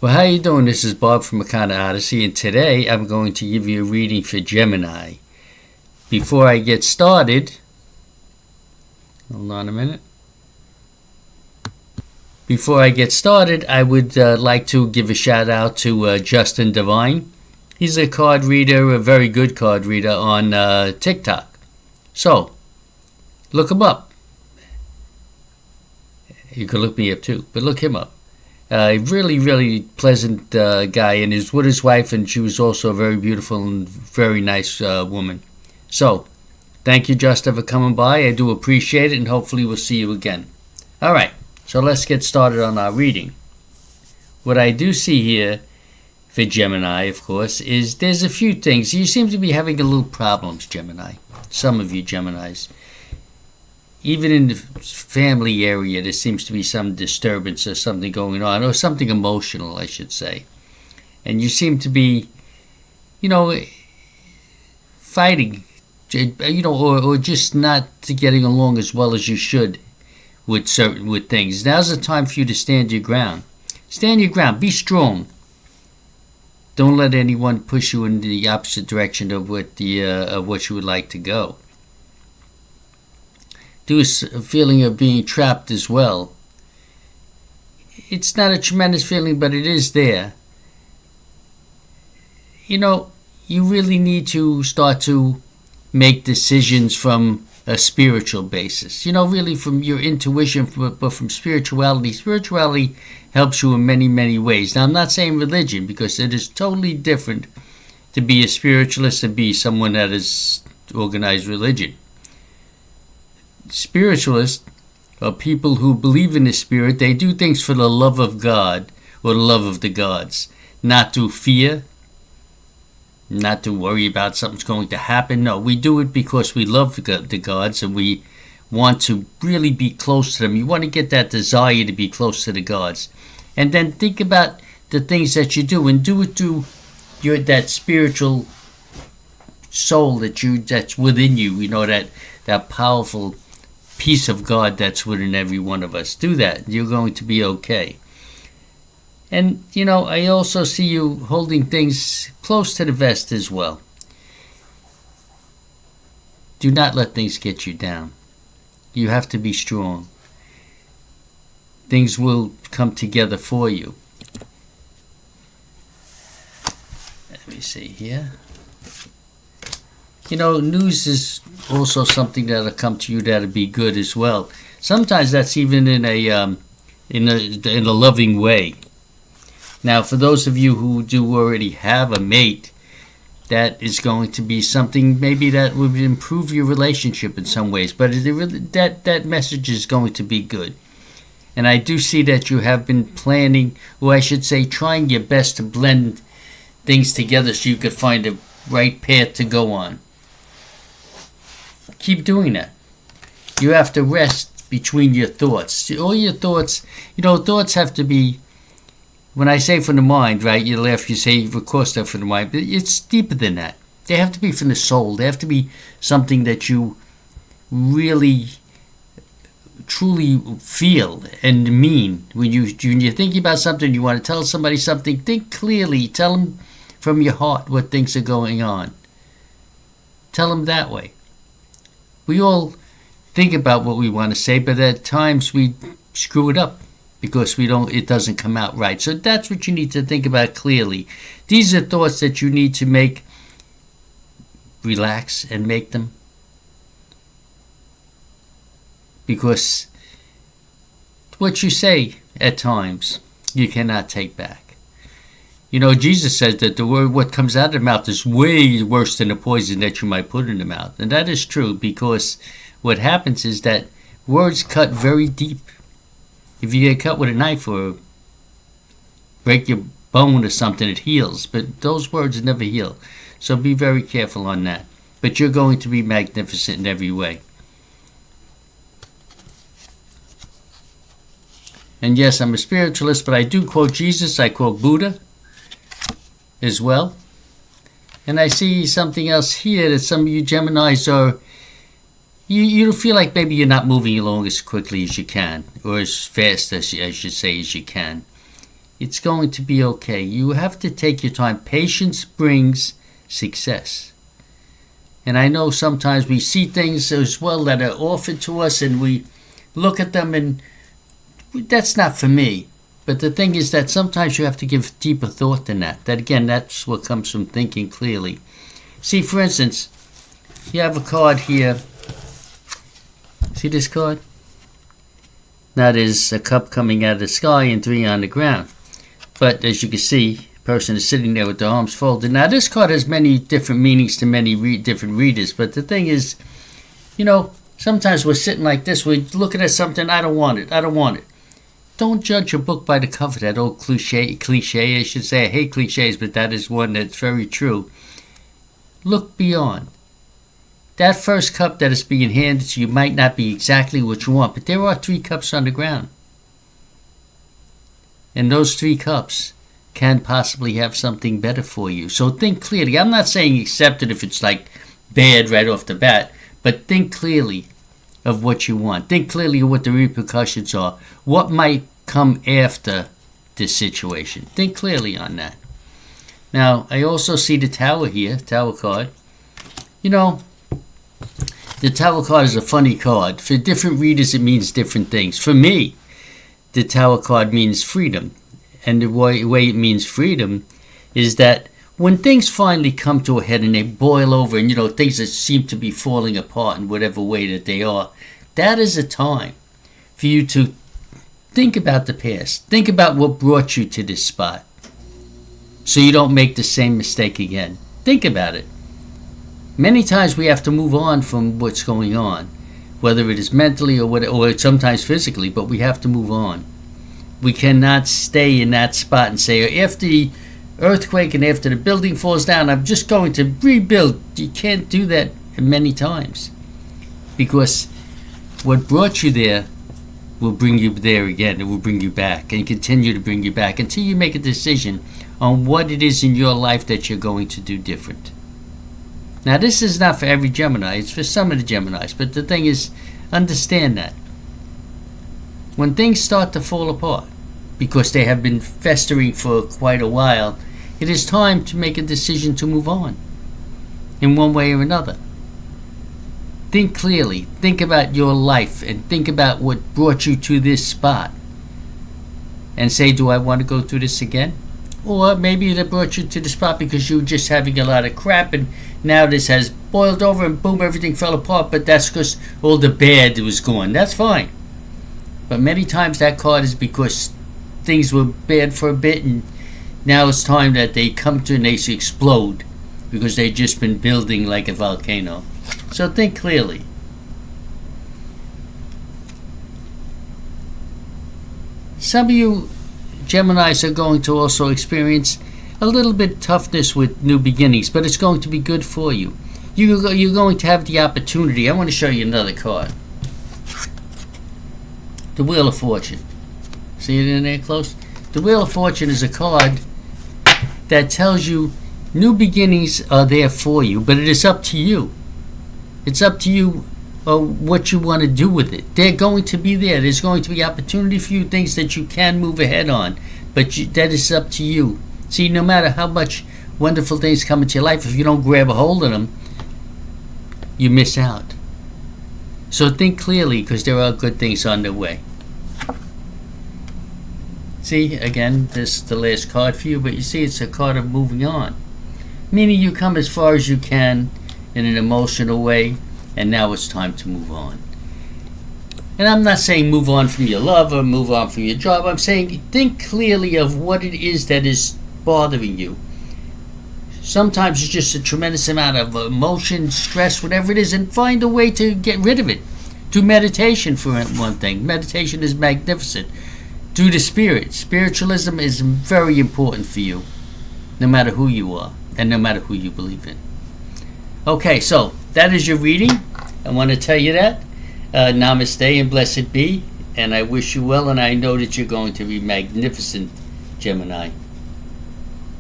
Well, how you doing? This is Bob from Makana Odyssey, and today I'm going to give you a reading for Gemini. Before I get started, hold on a minute. Before I get started, I would like to give a shout out to Justin Devine. He's a card reader, a very good card reader on TikTok. So, look him up. You can look me up too, but look him up. A really pleasant guy, and he's with his wife, and she was also a very beautiful and very nice woman. So, thank you, Justin, for coming by. I do appreciate it, and hopefully we'll see you again. All right, so let's get started on our reading. What I do see here for Gemini, of course, is there's a few things. You seem to be having a little problems, Gemini. Some of you Geminis. Even in the family area, there seems to be some disturbance or something going on, or something emotional, I should say. And you seem to be, fighting, or just not getting along as well as you should with things. Now's the time for you to stand your ground. Stand your ground. Be strong. Don't let anyone push you in the opposite direction of what you would like to go. There's a feeling of being trapped as well. It's not a tremendous feeling, but it is there. You really need to start to make decisions from a spiritual basis. Really from your intuition, but from spirituality. Spirituality helps you in many ways. Now, I'm not saying religion, because it is totally different to be a spiritualist and be someone that is organized religion. Spiritualists are people who believe in the spirit. They do things for the love of God or the love of the gods, not to fear, not to worry about something's going to happen. No, we do it because we love the gods, and we want to really be close to them. You want to get that desire to be close to the gods, and then think about the things that you do, and do it to that spiritual soul that's within you. That powerful peace of God that's within every one of us. Do that. You're going to be okay. And, I also see you holding things close to the vest as well. Do not let things get you down. You have to be strong. Things will come together for you. Let me see here. News is also something that'll come to you that'll be good as well. Sometimes that's even in a loving way. Now, for those of you who do already have a mate, that is going to be something maybe that would improve your relationship in some ways. But that message is going to be good. And I do see that you have been planning, or I should say trying your best to blend things together so you could find a right path to go on. Keep doing that. You have to rest between your thoughts. All your thoughts, thoughts have to be, when I say from the mind, right, you laugh, you say, of course they're from the mind, but it's deeper than that. They have to be from the soul. They have to be something that you really, truly feel and mean. When you're thinking about something, you want to tell somebody something, think clearly. Tell them from your heart what things are going on. Tell them that way. We all think about what we want to say, but at times we screw it up because it doesn't come out right. So that's what you need to think about clearly. These are thoughts that you need to relax and make them. Because what you say at times, you cannot take back. Jesus says that what comes out of the mouth is way worse than the poison that you might put in the mouth. And that is true, because what happens is that words cut very deep. If you get cut with a knife or break your bone or something, it heals. But those words never heal. So be very careful on that. But you're going to be magnificent in every way. And yes, I'm a spiritualist, but I do quote Jesus, I quote Buddha as well. And I see something else here that some of you Geminis are, you feel like maybe you're not moving along as quickly as you can, or as fast as you say as you can. It's going to be okay. You have to take your time. Patience brings success. And I know sometimes we see things as well that are offered to us and we look at them and that's not for me. But the thing is that sometimes you have to give deeper thought than that. That again, that's what comes from thinking clearly. See, for instance, you have a card here. See this card? Now there's a cup coming out of the sky and 3 on the ground. But as you can see, the person is sitting there with their arms folded. Now this card has many different meanings to many different readers. But the thing is, sometimes we're sitting like this. We're looking at something. I don't want it. I don't want it. Don't judge a book by the cover. That old cliche, I should say. I hate cliches, but that is one that's very true. Look beyond. That first cup that is being handed to you might not be exactly what you want, but there are 3 cups on the ground. And those 3 cups can possibly have something better for you. So think clearly. I'm not saying accept it if it's like bad right off the bat, but think clearly of what you want. Think clearly of what the repercussions are. What might come after this situation. Think clearly on that. Now, I also see the Tower here, Tower card. The Tower card is a funny card. For different readers, it means different things. For me, the Tower card means freedom. And the way it means freedom is that when things finally come to a head and they boil over and, things that seem to be falling apart in whatever way that they are, that is a time for you to think about the past. Think about what brought you to this spot so you don't make the same mistake again. Think about it. Many times we have to move on from what's going on, whether it is mentally or sometimes physically, but we have to move on. We cannot stay in that spot and say, after the earthquake and after the building falls down, I'm just going to rebuild. You can't do that many times because what brought you there will bring you there again. It will bring you back and continue to bring you back until you make a decision on what it is in your life that you're going to do different. Now, this is not for every Gemini. It's for some of the Geminis. But the thing is, understand that. When things start to fall apart, because they have been festering for quite a while, it is time to make a decision to move on in one way or another. Think clearly. Think about your life and think about what brought you to this spot. And say, do I want to go through this again? Or maybe it brought you to the spot because you were just having a lot of crap and now this has boiled over and boom, everything fell apart. But that's because all the bad was gone. That's fine. But many times that card is because things were bad for a bit and now it's time that they come to and they explode because they've just been building like a volcano. So think clearly. Some of you Geminis are going to also experience a little bit toughness with new beginnings, but it's going to be good for you. You're going to have the opportunity. I want to show you another card. The Wheel of Fortune. See it in there close? The Wheel of Fortune is a card that tells you new beginnings are there for you, but it is up to you. It's up to you what you want to do with it. They're going to be there. There's going to be opportunity for you, things that you can move ahead on, but that is up to you. See, no matter how much wonderful things come into your life, if you don't grab a hold of them, you miss out. So think clearly because there are good things on the way. See, again, this is the last card for you, but you see it's a card of moving on. Meaning you come as far as you can in an emotional way, and now it's time to move on. And I'm not saying move on from your love or move on from your job. I'm saying think clearly of what it is that is bothering you. Sometimes it's just a tremendous amount of emotion, stress, whatever it is, and find a way to get rid of it. Do meditation for one thing. Meditation is magnificent. Do the spirit. Spiritualism is very important for you, no matter who you are and no matter who you believe in. Okay, so that is your reading. I want to tell you that. Namaste and blessed be. And I wish you well, and I know that you're going to be magnificent, Gemini.